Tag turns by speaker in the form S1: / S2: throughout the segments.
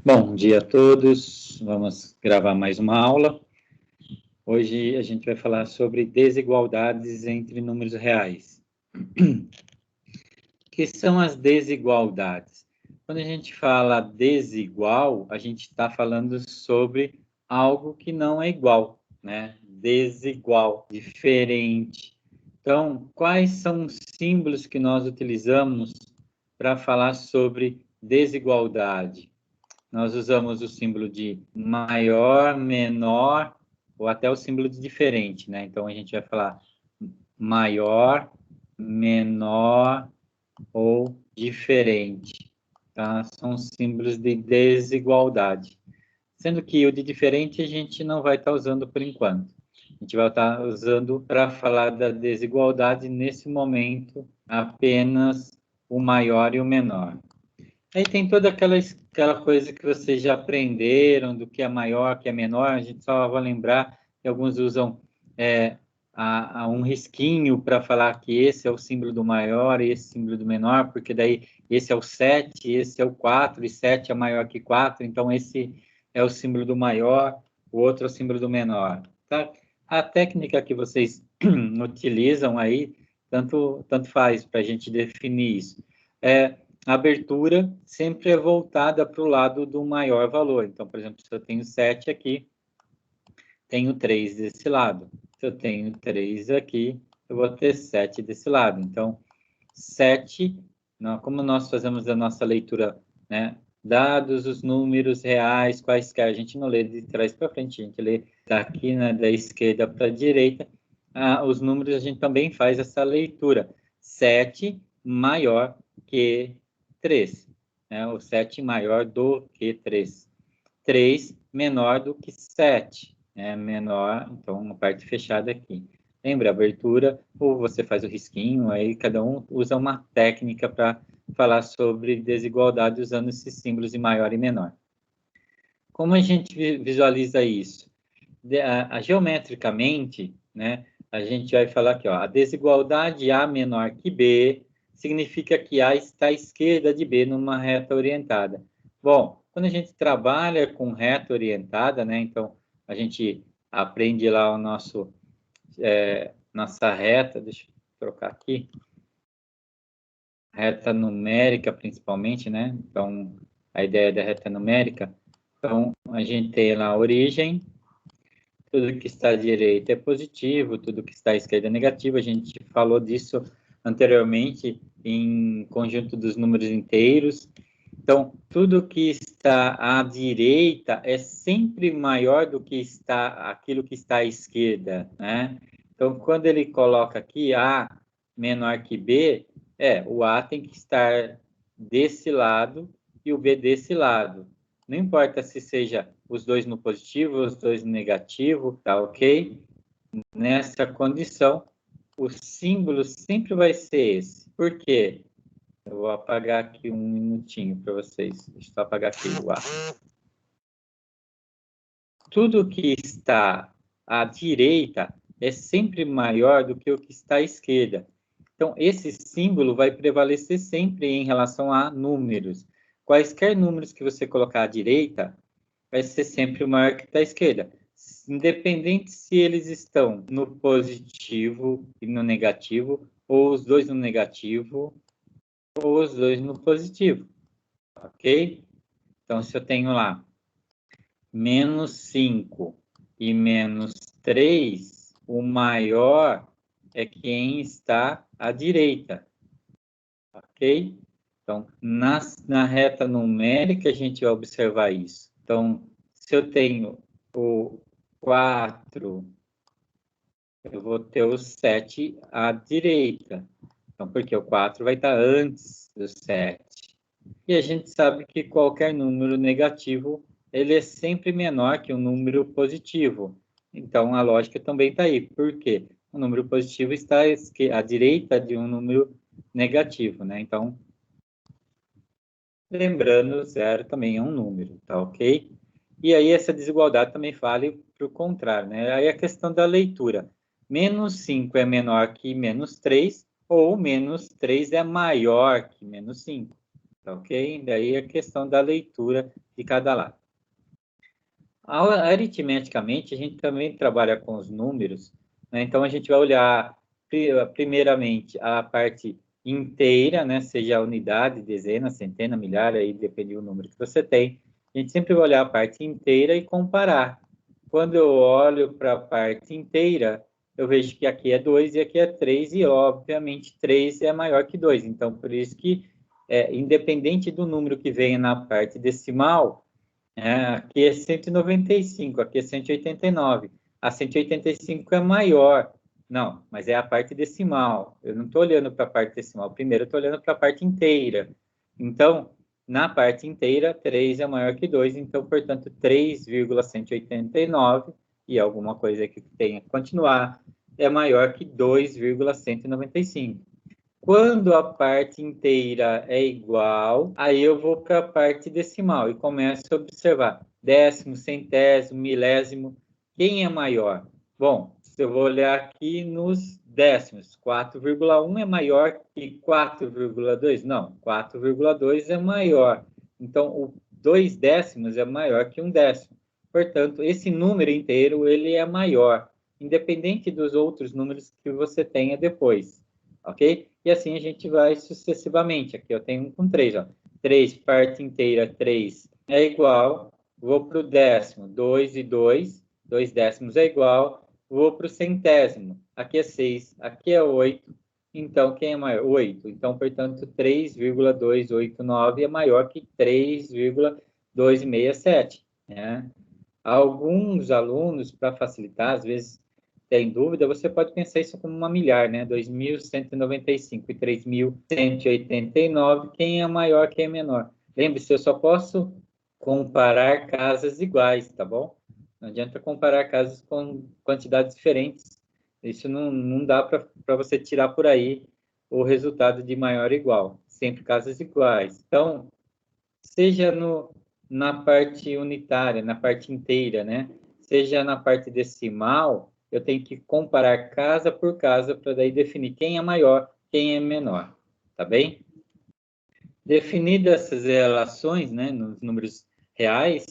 S1: Bom dia a todos, vamos gravar mais uma aula. Hoje a gente vai falar sobre desigualdades entre números reais. O que são as desigualdades? Quando a gente fala desigual, a gente está falando sobre algo que não é igual, né? Desigual, diferente. Então, quais são os símbolos que nós utilizamos para falar sobre desigualdade? Nós usamos o símbolo de maior, menor, ou até o símbolo de diferente, né? Então, a gente vai falar maior, menor ou diferente, tá? São símbolos de desigualdade. Sendo que o de diferente a gente não vai estar usando por enquanto. A gente vai estar usando para falar da desigualdade nesse momento apenas o maior e o menor. Aí tem toda aquela coisa que vocês já aprenderam, do que é maior, que é menor, a gente só vai lembrar que alguns usam um risquinho para falar que esse é o símbolo do maior e esse símbolo do menor, porque daí esse é o 7, esse é o 4, e 7 é maior que 4, então esse é o símbolo do maior, o outro é o símbolo do menor. Tá? A técnica que vocês utilizam aí, tanto faz para a gente definir isso. A abertura sempre é voltada para o lado do maior valor. Então, por exemplo, se eu tenho 7 aqui, tenho 3 desse lado. Se eu tenho 3 aqui, eu vou ter 7 desse lado. Então, 7, como nós fazemos a nossa leitura, né? Dados os números reais, quaisquer, a gente não lê de trás para frente, a gente lê daqui, né, da esquerda para a direita. Os números a gente também faz essa leitura. 7 maior que 3, né? O 7 maior do que 3. 3 menor do que 7, né? Menor, então uma parte fechada aqui. Lembra, abertura, ou você faz o risquinho, aí cada um usa uma técnica para falar sobre desigualdade usando esses símbolos de maior e menor. Como a gente visualiza isso? Geometricamente, né, a gente vai falar aqui, ó, a desigualdade A menor que B significa que A está à esquerda de B numa reta orientada. Bom, quando a gente trabalha com reta orientada, né, então a gente aprende lá o nossa reta, deixa eu trocar aqui, reta numérica principalmente, né, então a ideia da reta numérica, então a gente tem lá a origem, tudo que está à direita é positivo, tudo que está à esquerda é negativo. A gente falou disso anteriormente em conjunto dos números inteiros. Então, tudo que está à direita é sempre maior do que aquilo que está à esquerda, né? Então, quando ele coloca aqui A menor que B, o A tem que estar desse lado e o B desse lado. Não importa se seja os dois no positivo, os dois no negativo, tá ok? Nessa condição, o símbolo sempre vai ser esse. Por quê? Eu vou apagar aqui um minutinho para vocês. Deixa eu apagar aqui o ar. Tudo que está à direita é sempre maior do que o que está à esquerda. Então, esse símbolo vai prevalecer sempre em relação a números. Quaisquer números que você colocar à direita, vai ser sempre o maior que está à esquerda. Independente se eles estão no positivo e no negativo, ou os dois no negativo, ou os dois no positivo, ok? Então, se eu tenho lá menos 5 e menos 3, o maior é quem está à direita, ok? Então, na reta numérica, a gente vai observar isso. Então, se eu tenho o 4, eu vou ter o 7 à direita. Então, porque o 4 vai estar antes do 7. E a gente sabe que qualquer número negativo, ele é sempre menor que um número positivo. Então, a lógica também está aí. Por quê? O número positivo está à direita de um número negativo, né? Então, lembrando, zero também é um número, tá ok? E aí essa desigualdade também vale para o contrário, né? Aí a questão da leitura. Menos 5 é menor que menos 3, ou menos 3 é maior que menos 5. tá ok? Daí a questão da leitura de cada lado. Aritmeticamente, a gente também trabalha com os números, né? Então, a gente vai olhar, primeiramente, a parte inteira, né? Seja a unidade, dezena, centena, milhar, aí depende do número que você tem. A gente sempre vai olhar a parte inteira e comparar. Quando eu olho para a parte inteira, eu vejo que aqui é 2 e aqui é 3, e, obviamente, 3 é maior que 2. Então, por isso que, independente do número que venha na parte decimal, aqui é 195, aqui é 189. A 185 é maior. Não, mas é a parte decimal. Eu não estou olhando para a parte decimal. Primeiro, eu estou olhando para a parte inteira. Então, na parte inteira, 3 é maior que 2. Então, portanto, 3,189, e alguma coisa que tenha que continuar, é maior que 2,195. Quando a parte inteira é igual, aí eu vou para a parte decimal e começo a observar décimo, centésimo, milésimo. Quem é maior? Bom, se eu vou olhar aqui nos décimos, 4,1 é maior que 4,2? Não, 4,2 é maior. Então, o 2 décimos é maior que 1 décimo. Portanto, esse número inteiro ele é maior, independente dos outros números que você tenha depois. Ok? E assim a gente vai sucessivamente. Aqui eu tenho um com 3, ó. 3, parte inteira, 3 é igual. Vou para o décimo, 2 e 2. 2 décimos é igual. Vou para o centésimo. Aqui é 6, aqui é 8. Então, quem é maior? 8. Então, portanto, 3,289 é maior que 3,267. Né? Alguns alunos, para facilitar, às vezes tem dúvida, você pode pensar isso como uma milhar, né? 2.195 e 3.189, quem é maior, quem é menor. Lembre-se, eu só posso comparar casas iguais, tá bom? Não adianta comparar casas com quantidades diferentes. Isso não dá para você tirar por aí o resultado de maior ou igual. Sempre casas iguais. Então, seja na parte unitária, na parte inteira, né? Seja na parte decimal, eu tenho que comparar casa por casa para daí definir quem é maior, quem é menor, tá bem? Definidas essas relações, né, nos números reais,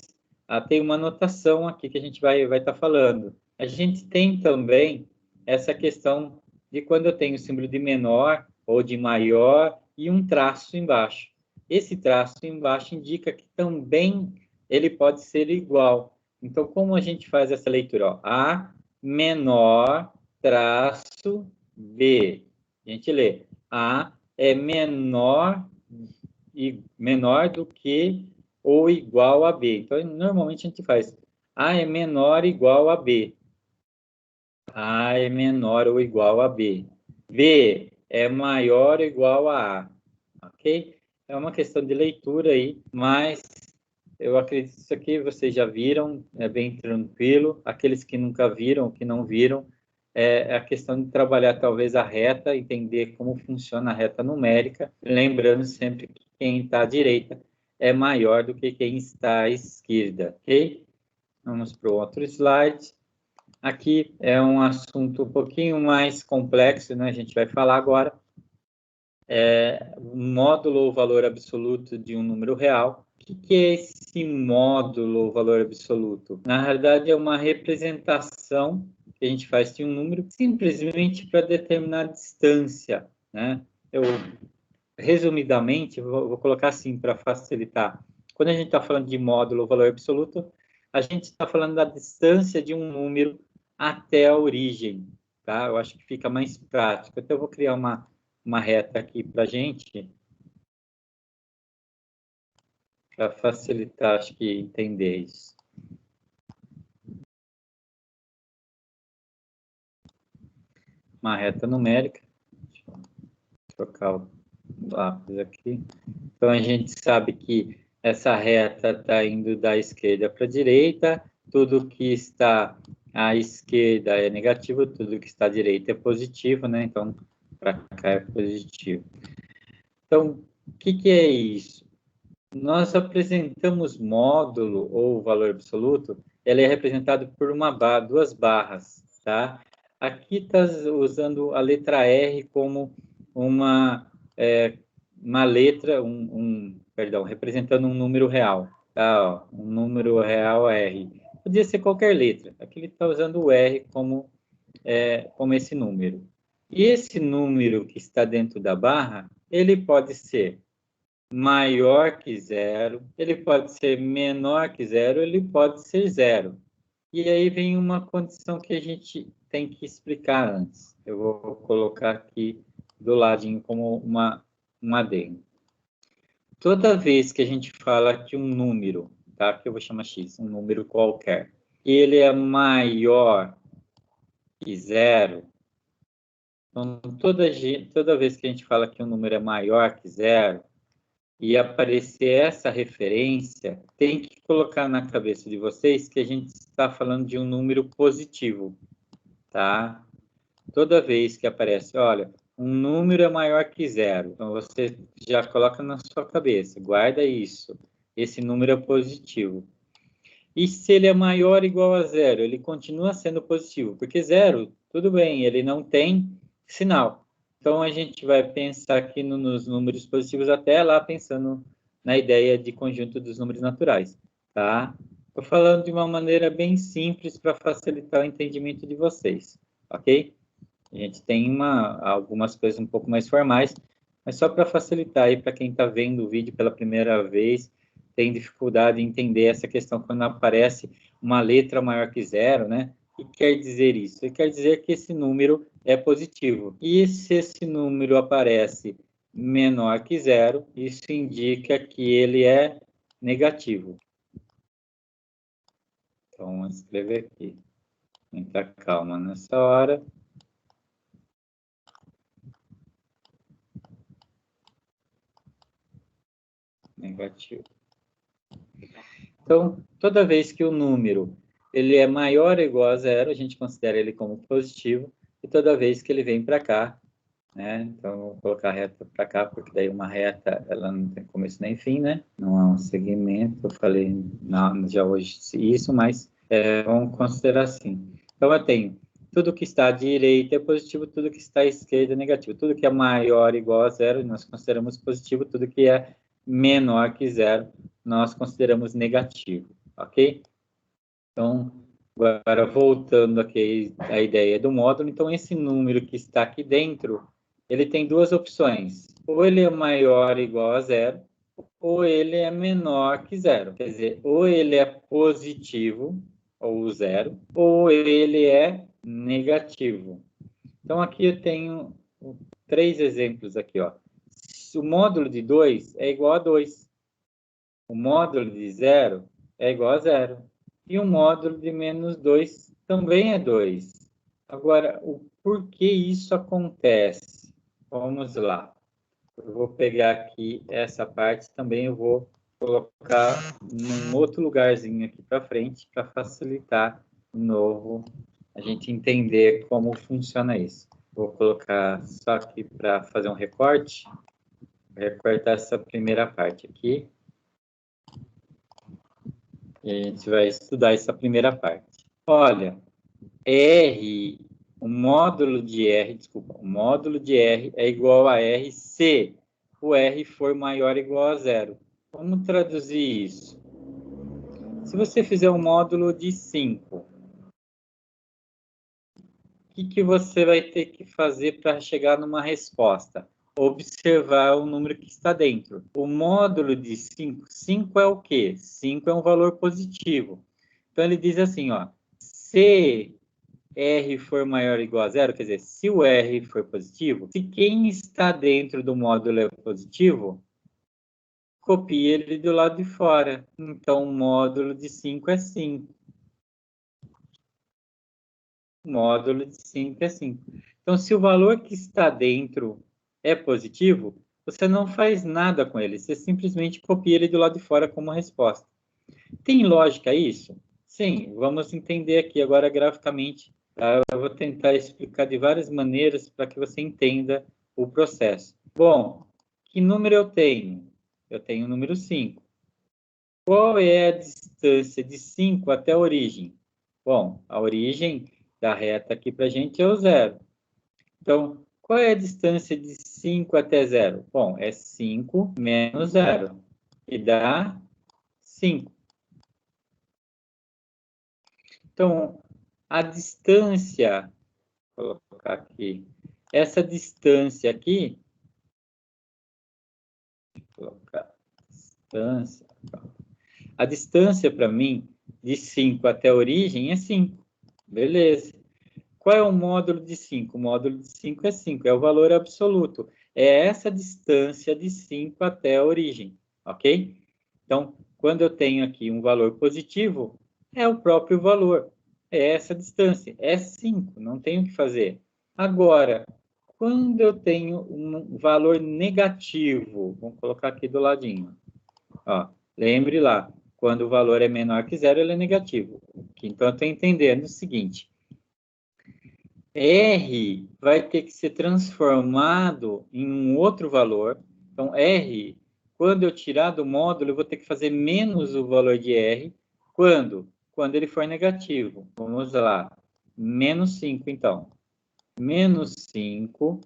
S1: tem uma notação aqui que a gente vai estar falando. A gente tem também essa questão de quando eu tenho o símbolo de menor ou de maior e um traço embaixo. Esse traço embaixo indica que também ele pode ser igual. Então, como a gente faz essa leitura? Ó, A menor traço B. A gente lê A é menor do que ou igual a B. Então, normalmente a gente faz A é menor ou igual a B. A é menor ou igual a B. B é maior ou igual a A. Ok? É uma questão de leitura aí, mas eu acredito que isso aqui vocês já viram, é bem tranquilo. Aqueles que nunca viram, que não viram, é a questão de trabalhar talvez a reta, entender como funciona a reta numérica, lembrando sempre que quem está à direita é maior do que quem está à esquerda, ok? Vamos para o outro slide. Aqui é um assunto um pouquinho mais complexo, né? A gente vai falar agora. Módulo ou valor absoluto de um número real. O que é esse módulo ou valor absoluto? Na realidade, é uma representação que a gente faz de um número simplesmente para determinar a distância, né? Eu, resumidamente, vou colocar assim para facilitar. Quando a gente está falando de módulo ou valor absoluto, a gente está falando da distância de um número até a origem, tá? Eu acho que fica mais prático. Então, eu vou criar uma reta aqui para a gente, para facilitar, acho que, entender isso. Uma reta numérica. Deixa eu trocar o lápis aqui. Então, a gente sabe que essa reta está indo da esquerda para a direita, tudo que está à esquerda é negativo, tudo que está à direita é positivo, né? Então, para cá é positivo. Então, o que é isso? Nós apresentamos módulo ou valor absoluto, ele é representado por duas barras, tá? Aqui está usando a letra R como uma letra, perdão, representando um número real. Tá, ó, um número real R. Podia ser qualquer letra. Aqui ele está usando o R como esse número. E esse número que está dentro da barra, ele pode ser maior que zero, ele pode ser menor que zero, ele pode ser zero. E aí vem uma condição que a gente tem que explicar antes. Eu vou colocar aqui do ladinho como um adendo. Toda vez que a gente fala que um número, tá? Que eu vou chamar X, um número qualquer, ele é maior que zero, então toda vez que a gente fala que um número é maior que zero, e aparecer essa referência, tem que colocar na cabeça de vocês que a gente está falando de um número positivo, tá? Toda vez que aparece, olha, um número é maior que zero, então você já coloca na sua cabeça, guarda isso, esse número é positivo. E se ele é maior ou igual a zero, ele continua sendo positivo, porque zero, tudo bem, ele não tem sinal. Então, a gente vai pensar aqui nos números positivos até lá pensando na ideia de conjunto dos números naturais, tá? Estou falando de uma maneira bem simples para facilitar o entendimento de vocês, ok? A gente tem algumas coisas um pouco mais formais, mas só para facilitar aí para quem está vendo o vídeo pela primeira vez, tem dificuldade em entender essa questão quando aparece uma letra maior que zero, né? O que quer dizer isso? Quer dizer que esse número é positivo. E se esse número aparece menor que zero, isso indica que ele é negativo. Então, vamos escrever aqui. Muita calma nessa hora. Negativo. Então, toda vez que o número ele é maior ou igual a zero, a gente considera ele como positivo, e toda vez que ele vem para cá, né? Então, vou colocar a reta para cá, porque daí uma reta, ela não tem começo nem fim, né? Não é um segmento, eu falei já hoje isso, mas vamos considerar assim. Então, eu tenho tudo que está à direita é positivo, tudo que está à esquerda é negativo. Tudo que é maior ou igual a zero, nós consideramos positivo, tudo que é menor que zero, nós consideramos negativo, ok? Então, agora voltando aqui à ideia do módulo, então esse número que está aqui dentro, ele tem duas opções. Ou ele é maior ou igual a zero, ou ele é menor que zero. Quer dizer, ou ele é positivo, ou zero, ou ele é negativo. Então, aqui eu tenho 3 exemplos aqui, ó. O módulo de 2 é igual a 2. O módulo de 0 é igual a 0. E o módulo de menos 2 também é 2. Agora, o porquê isso acontece? Vamos lá. Eu vou pegar aqui essa parte, também eu vou colocar num outro lugarzinho aqui para frente, para facilitar de novo a gente entender como funciona isso. Vou colocar só aqui para fazer um recorte. Vou recortar essa primeira parte aqui. E a gente vai estudar essa primeira parte. Olha, o módulo de R é igual a R se o R for maior ou igual a zero. Vamos traduzir isso. Se você fizer um módulo de 5, o que você vai ter que fazer para chegar numa resposta? Observar o número que está dentro. O módulo de 5, 5 é o quê? 5 é um valor positivo. Então, ele diz assim, ó, se R for maior ou igual a zero, quer dizer, se o R for positivo, se quem está dentro do módulo é positivo, copia ele do lado de fora. Então, o módulo de 5 é 5. O módulo de 5 é 5. Então, se o valor que está dentro é positivo, você não faz nada com ele, você simplesmente copia ele do lado de fora como resposta. Tem lógica isso? Sim, vamos entender aqui agora graficamente. Tá? Eu vou tentar explicar de várias maneiras para que você entenda o processo. Bom, que número eu tenho? Eu tenho o número 5. Qual é a distância de 5 até a origem? Bom, a origem da reta aqui para a gente é o zero. Então, qual é a distância de 5 até zero? Bom, é 5 menos zero. que dá 5. Então, a distância, vou colocar aqui, essa distância aqui, vou colocar distância, a distância para mim, de 5 até a origem, é 5. Beleza. Qual é o módulo de 5? O módulo de 5 é 5, é o valor absoluto. É essa distância de 5 até a origem, ok? Então, quando eu tenho aqui um valor positivo, é o próprio valor. É essa distância, é 5, não tenho o que fazer. Agora, quando eu tenho um valor negativo, vamos colocar aqui do ladinho. Ó, lembre lá, quando o valor é menor que zero, ele é negativo. Então, eu estou entendendo o seguinte. R vai ter que ser transformado em um outro valor. Então, R, quando eu tirar do módulo, eu vou ter que fazer menos o valor de R. Quando? Quando ele for negativo. Vamos lá. Menos 5, então. Menos 5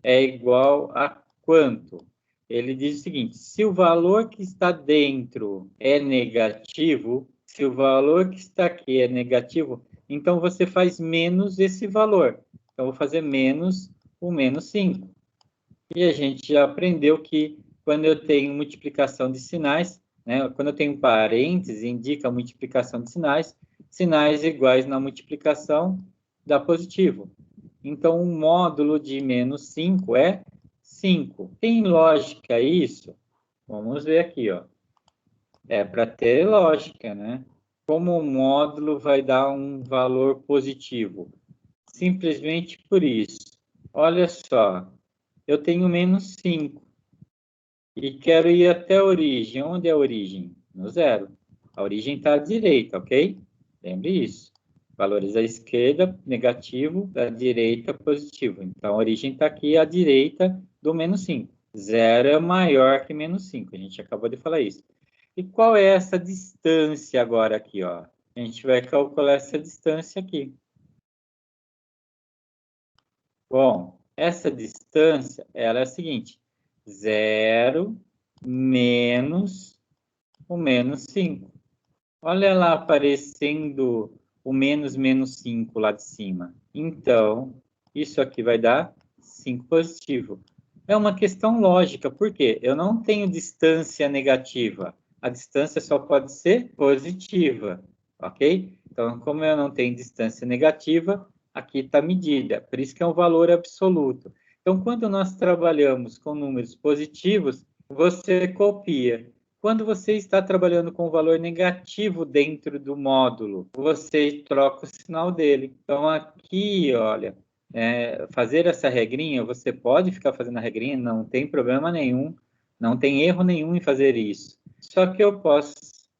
S1: é igual a quanto? Ele diz o seguinte, se o valor que está dentro é negativo, se o valor que está aqui é negativo, então você faz menos esse valor. Então, eu vou fazer menos o menos 5. E a gente já aprendeu que quando eu tenho multiplicação de sinais, né, quando eu tenho parênteses, indica a multiplicação de sinais, sinais iguais na multiplicação dá positivo. Então, o módulo de menos 5 é 5. Tem lógica isso? Vamos ver aqui, ó. É para ter lógica, né? Como o módulo vai dar um valor positivo? Simplesmente por isso. Olha só, eu tenho menos 5 e quero ir até a origem. Onde é a origem? No zero. A origem está à direita, ok? Lembre isso. Valores à esquerda, negativo, à direita, positivo. Então, a origem está aqui à direita do menos 5. Zero é maior que menos 5. A gente acabou de falar isso. E qual é essa distância agora aqui, ó? A gente vai calcular essa distância aqui. Bom, essa distância, ela é a seguinte. 0 menos o menos 5. Olha lá aparecendo o menos 5 lá de cima. Então, isso aqui vai dar 5 positivo. É uma questão lógica, por quê? Eu não tenho distância negativa. A distância só pode ser positiva, ok? Então, como eu não tenho distância negativa, aqui está medida. Por isso que é um valor absoluto. Então, quando nós trabalhamos com números positivos, você copia. Quando você está trabalhando com o valor negativo dentro do módulo, você troca o sinal dele. Então, aqui, olha, fazer essa regrinha, você pode ficar fazendo a regrinha, não tem problema nenhum, não tem erro nenhum em fazer isso. Só que eu posso,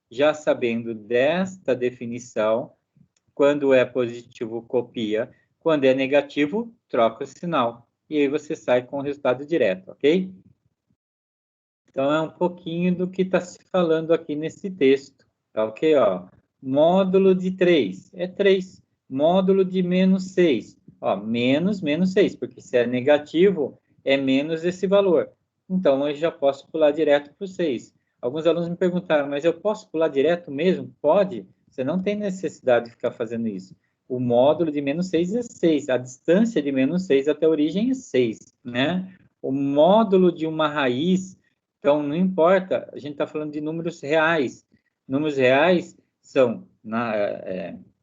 S1: já sabendo desta definição, quando é positivo, copia, quando é negativo, troca o sinal. E aí você sai com o resultado direto, ok? Então, é um pouquinho do que está se falando aqui nesse texto. Tá ok? Ó, módulo de 3 é 3. Módulo de menos 6. Ó, menos 6, porque se é negativo, é menos esse valor. Então, eu já posso pular direto para o 6. Alguns alunos me perguntaram, mas eu posso pular direto mesmo? Pode. Você não tem necessidade de ficar fazendo isso. O módulo de menos 6 é 6. A distância de menos 6 até a origem é 6, né? O módulo de uma raiz, então, não importa, a gente está falando de números reais. Números reais são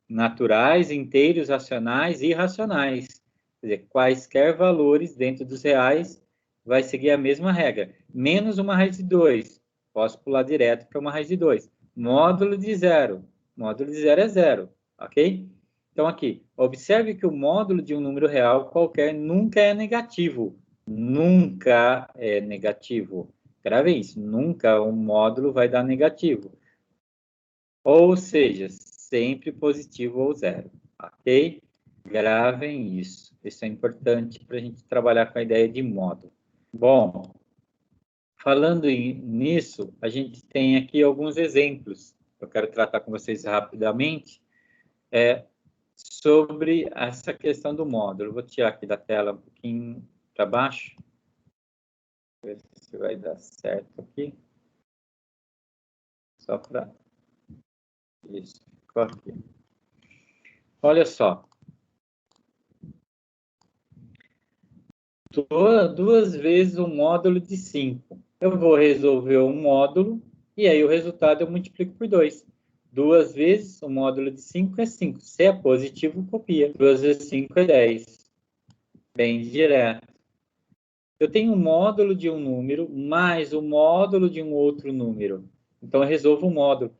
S1: naturais, inteiros, racionais e irracionais. Quer dizer, quaisquer valores dentro dos reais vai seguir a mesma regra. Menos uma raiz de 2, posso pular direto para uma raiz de 2. Módulo de zero. Módulo de zero é zero, ok? Então, aqui, observe que o módulo de um número real qualquer nunca é negativo. Nunca é negativo. Grave isso, nunca um módulo vai dar negativo. Ou seja, sempre positivo ou zero, ok? Gravem isso. Isso é importante para a gente trabalhar com a ideia de módulo. Bom, falando nisso, a gente tem aqui alguns exemplos. Eu quero tratar com vocês rapidamente sobre essa questão do módulo. Vou tirar aqui da tela um pouquinho para baixo. Ver se vai dar certo aqui. Só para... Isso, ficou aqui. Olha só. Duas vezes o módulo de 5. Eu vou resolver um módulo e aí o resultado eu multiplico por 2. 2 vezes o módulo de 5 é 5. Se é positivo, copia. 2 vezes 5 é 10. Bem direto. Eu tenho um módulo de um número mais o módulo de um outro número. Então, eu resolvo o módulo.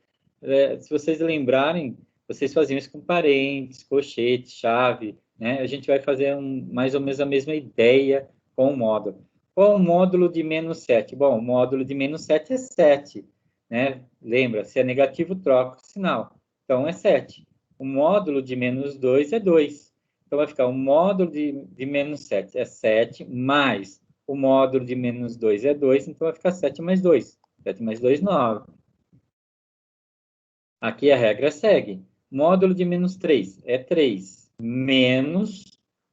S1: Se vocês lembrarem, vocês faziam isso com parênteses, colchete, chave, né? A gente vai fazer mais ou menos a mesma ideia com o módulo. Qual o módulo de menos 7? Bom, o módulo de menos 7 é 7, né? Lembra, se é negativo, troca o sinal. Então, é 7. O módulo de menos 2 é 2. Então, vai ficar o módulo de menos 7 é 7, mais o módulo de menos 2 é 2, então vai ficar 7 mais 2. 7 mais 2, 9. Aqui a regra segue. Módulo de menos 3 é 3, menos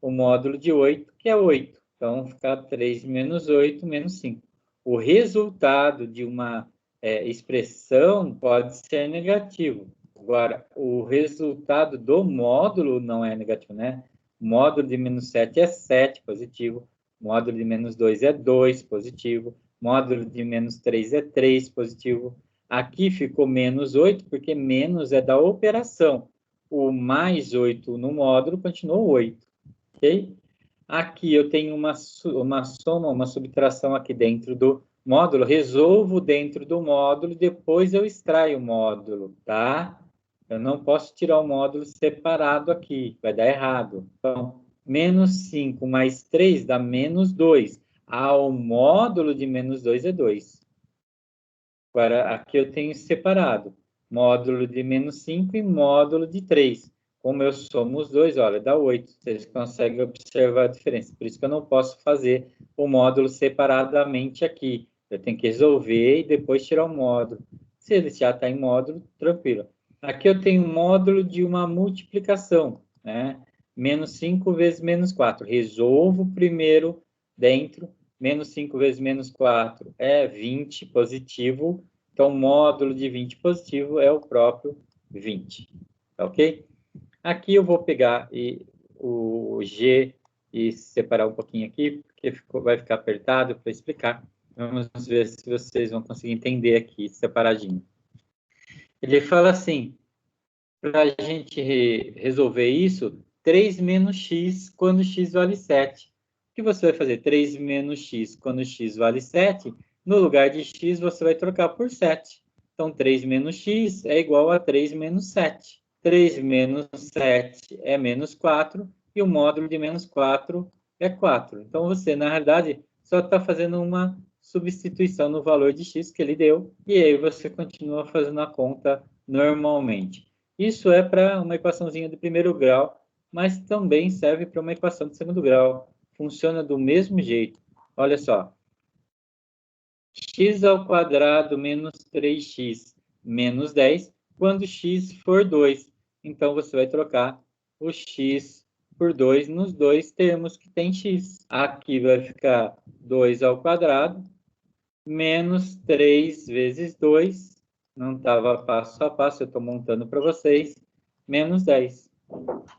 S1: o módulo de 8, que é 8. Então, fica 3 menos 8, menos 5. O resultado de uma expressão pode ser negativo. Agora, o resultado do módulo não é negativo, né? O módulo de menos 7 é 7, positivo. O módulo de menos 2 é 2, positivo. O módulo de menos 3 é 3, positivo. Aqui ficou menos 8, porque menos é da operação. O mais 8 no módulo continuou 8. Ok? Aqui eu tenho uma soma, uma subtração aqui dentro do módulo. Resolvo dentro do módulo e depois eu extraio o módulo, tá? Eu não posso tirar o módulo separado aqui, vai dar errado. Então, menos 5 mais 3 dá menos 2. O módulo de menos 2 é 2. Agora, aqui eu tenho separado módulo de menos 5 e módulo de 3. Como eu somo os dois, olha, dá 8. Vocês conseguem observar a diferença. Por isso que eu não posso fazer o módulo separadamente aqui. Eu tenho que resolver e depois tirar o módulo. Se ele já está em módulo, tranquilo. Aqui eu tenho um módulo de uma multiplicação, né? Menos 5 vezes menos 4. Resolvo primeiro dentro. Menos 5 vezes menos 4 é 20 positivo. Então, o módulo de 20 positivo é o próprio 20. Ok? Aqui eu vou pegar o G e separar um pouquinho aqui, porque vai ficar apertado para explicar. Vamos ver se vocês vão conseguir entender aqui separadinho. Ele fala assim, para a gente resolver isso, 3 menos x quando x vale 7. O que você vai fazer? 3 menos x quando x vale 7, no lugar de x você vai trocar por 7. Então, 3 menos x é igual a 3 menos 7. 3 menos 7 é menos 4, e o módulo de menos 4 é 4. Então, você, na realidade, só está fazendo uma substituição no valor de x que ele deu, e aí você continua fazendo a conta normalmente. Isso é para uma equaçãozinha de primeiro grau, mas também serve para uma equação de segundo grau. Funciona do mesmo jeito. Olha só. X ao quadrado menos 3x menos 10, quando x for 2. Então, você vai trocar o x por 2 nos dois termos que tem x. Aqui vai ficar 2 ao quadrado menos 3 vezes 2. Não estava passo a passo, eu estou montando para vocês. Menos 10.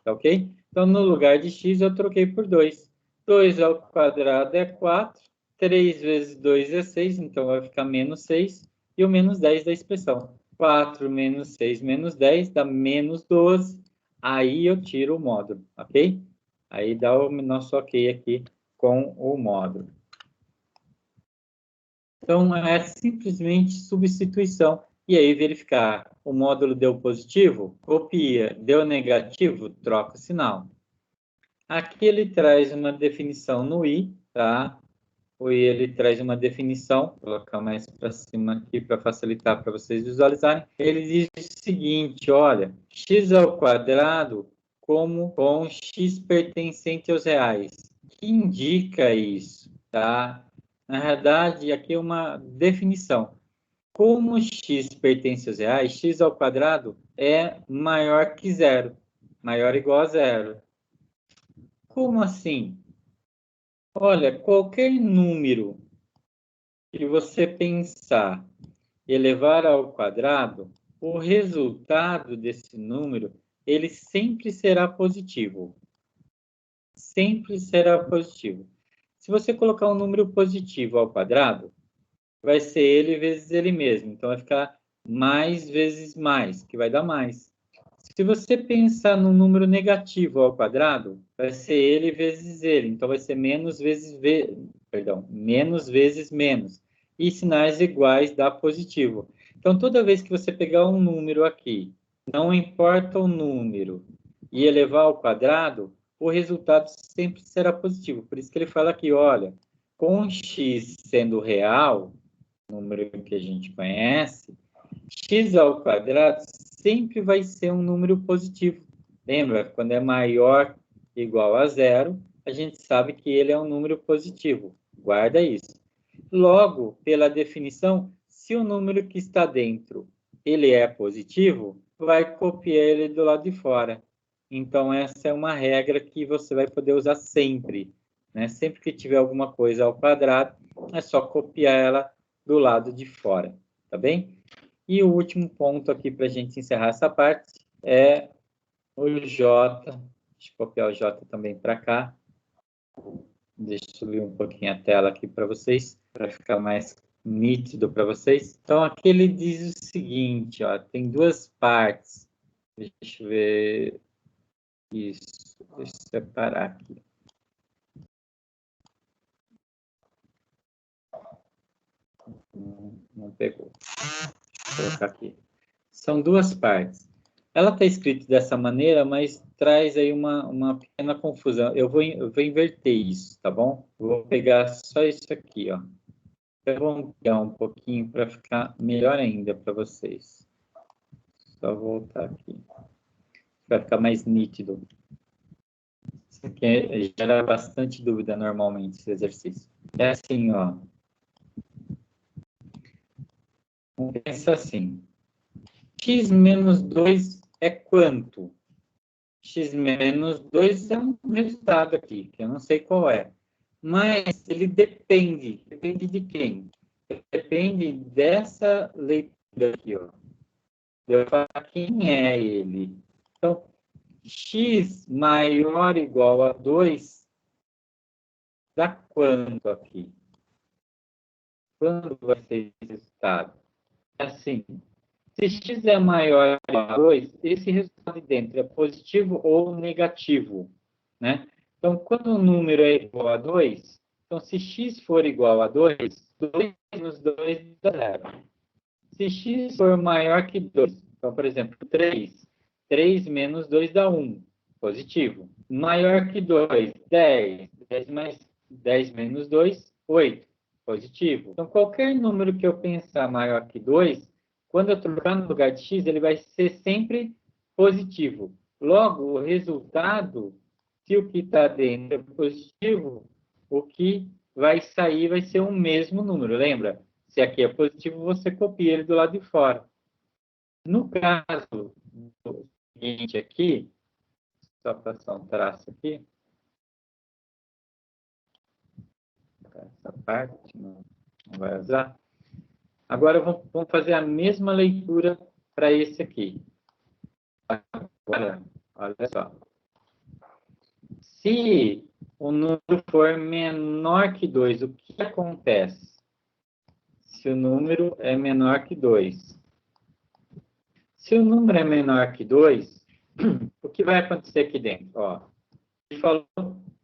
S1: Tá ok? Então, no lugar de x, eu troquei por 2. 2 ao quadrado é 4. 3 vezes 2 é 6, então vai ficar menos 6. E o menos 10 da expressão. 4 menos 6 menos 10 dá menos 12. Aí eu tiro o módulo, ok? Aí dá o nosso ok aqui com o módulo. Então, é simplesmente substituição. E aí, verificar. O módulo deu positivo? Copia. Deu negativo? Troca o sinal. Aqui ele traz uma definição no i, tá? O i ele traz uma definição, vou colocar mais para cima aqui para facilitar para vocês visualizarem. Ele diz o seguinte, olha, x ao quadrado como com x pertencente aos reais. O que indica isso, tá? Na verdade, aqui é uma definição. Como x pertence aos reais, x ao quadrado é maior que zero, maior ou igual a zero. Como assim? Olha, qualquer número Se você pensar elevar ao quadrado, o resultado desse número, ele sempre será positivo. Sempre será positivo. Se você colocar um número positivo ao quadrado, vai ser ele vezes ele mesmo. Então, vai ficar mais vezes mais, que vai dar mais. Se você pensar num número negativo ao quadrado, vai ser ele vezes ele. Então, vai ser menos vezes menos vezes menos. E sinais iguais dá positivo. Então, toda vez que você pegar um número aqui, não importa o número, e elevar ao quadrado, o resultado sempre será positivo. Por isso que ele fala aqui, olha, com x sendo real, número que a gente conhece, x ao quadrado sempre vai ser um número positivo. Lembra? Quando é maior ou igual a zero, a gente sabe que ele é um número positivo. Guarda isso. Logo, pela definição, se o número que está dentro ele é positivo, vai copiar ele do lado de fora. Então, essa é uma regra que você vai poder usar sempre. Né? Sempre que tiver alguma coisa ao quadrado, é só copiar ela do lado de fora. Tá bem? E o último ponto aqui para a gente encerrar essa parte é o J. Deixa eu copiar o J também para cá. Deixa eu subir um pouquinho a tela aqui para vocês, para ficar mais nítido para vocês. Então, aqui ele diz o seguinte, ó, tem duas partes. Deixa eu ver. Isso, deixa eu separar aqui. Não pegou. Vou colocar aqui. São duas partes. Ela está escrita dessa maneira, mas traz aí uma pequena confusão. Eu vou inverter isso, tá bom? Vou pegar só isso aqui, ó. Eu vou ampliar um pouquinho para ficar melhor ainda para vocês. Só voltar aqui. Vai ficar mais nítido. Isso aqui gera bastante dúvida normalmente, esse exercício. É assim, ó. Pensa assim. X menos 2 é quanto? X menos 2 é um resultado aqui, que eu não sei qual é. Mas ele depende. Depende de quem? Depende dessa leitura aqui, ó. Eu falar quem é ele. Então, x maior ou igual a 2 dá quanto aqui? Quando vai ser esse resultado? Assim, se x é maior ou igual a 2, esse resultado de dentro é positivo ou negativo, né? Então, quando o número é igual a 2, então se x for igual a 2, 2 menos 2 dá 0. Se x for maior que 2, então, por exemplo, 3, 3 menos 2 dá 1, positivo. Maior que 2, 10, 10 menos 2, 8, positivo. Então, qualquer número que eu pensar maior que 2, quando eu trocar no lugar de x, ele vai ser sempre positivo. Logo, o resultado, se o que está dentro é positivo, o que vai sair vai ser o mesmo número, lembra? Se aqui é positivo, você copia ele do lado de fora. No caso do seguinte aqui, só passar um traço aqui. Essa parte não vai usar. Agora vamos fazer a mesma leitura para esse aqui. Agora, olha só. Se o número for menor que 2, o que acontece? Se o número é menor que 2. Se o número é menor que 2, o que vai acontecer aqui dentro? Ó, a gente falou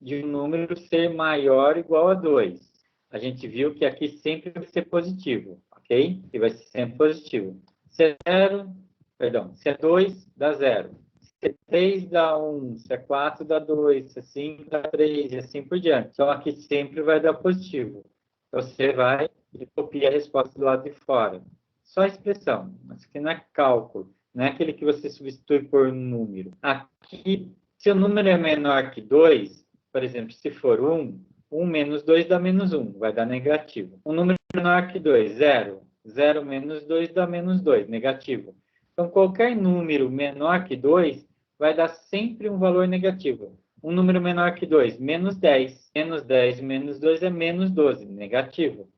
S1: de um número ser maior ou igual a 2. A gente viu que aqui sempre vai ser positivo, ok? E vai ser sempre positivo. Se é 2, dá 0. Se é 3, dá 1. Se é 4, dá 2. Se é 5, dá 3. E assim por diante. Então, aqui sempre vai dar positivo. Você vai e copia a resposta do lado de fora. Só a expressão. Mas aqui não é cálculo. Não é aquele que você substitui por número. Aqui, se o número é menor que 2, por exemplo, se for 1, 1 menos 2 dá menos 1, vai dar negativo. Um número menor que 2, 0. 0 menos 2 dá menos 2, negativo. Então, qualquer número menor que 2 vai dar sempre um valor negativo. Um número menor que 2, menos 10. Menos 10 menos 2 é menos 12, negativo.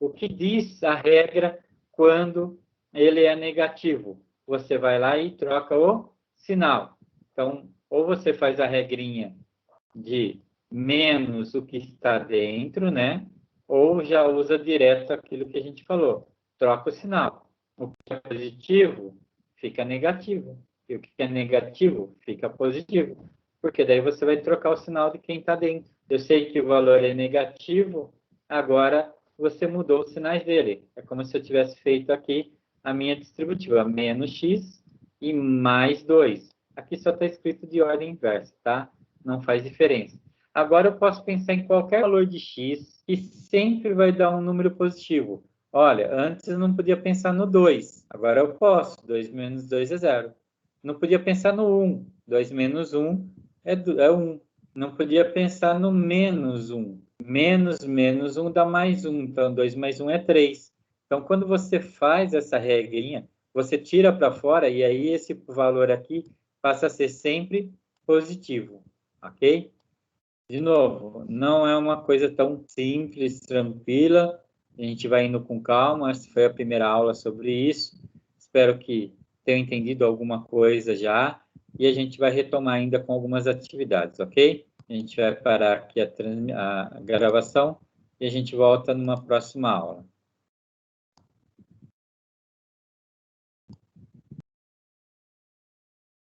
S1: O que diz a regra quando ele é negativo? Você vai lá e troca o sinal. Então, ou você faz a regrinha de menos o que está dentro, né? Ou já usa direto aquilo que a gente falou. Troca o sinal. O que é positivo fica negativo. E o que é negativo fica positivo. Porque daí você vai trocar o sinal de quem está dentro. Eu sei que o valor é negativo, agora você mudou os sinais dele. É como se eu tivesse feito aqui a minha distributiva, menos x e mais 2. Aqui só está escrito de ordem inversa, tá? Não faz diferença. Agora eu posso pensar em qualquer valor de x que sempre vai dar um número positivo. Olha, antes eu não podia pensar no 2, agora eu posso. 2 menos 2 é 0. Não podia pensar no 1. 2 menos 1 é 1. Não podia pensar no menos 1. Menos 1 dá mais 1. Então, 2 mais 1 é 3. Então, quando você faz essa regrinha, você tira para fora e aí esse valor aqui passa a ser sempre positivo, ok? De novo, não é uma coisa tão simples, tranquila. A gente vai indo com calma. Essa foi a primeira aula sobre isso. Espero que tenham entendido alguma coisa já. E a gente vai retomar ainda com algumas atividades, ok? A gente vai parar aqui a gravação e a gente volta numa próxima aula.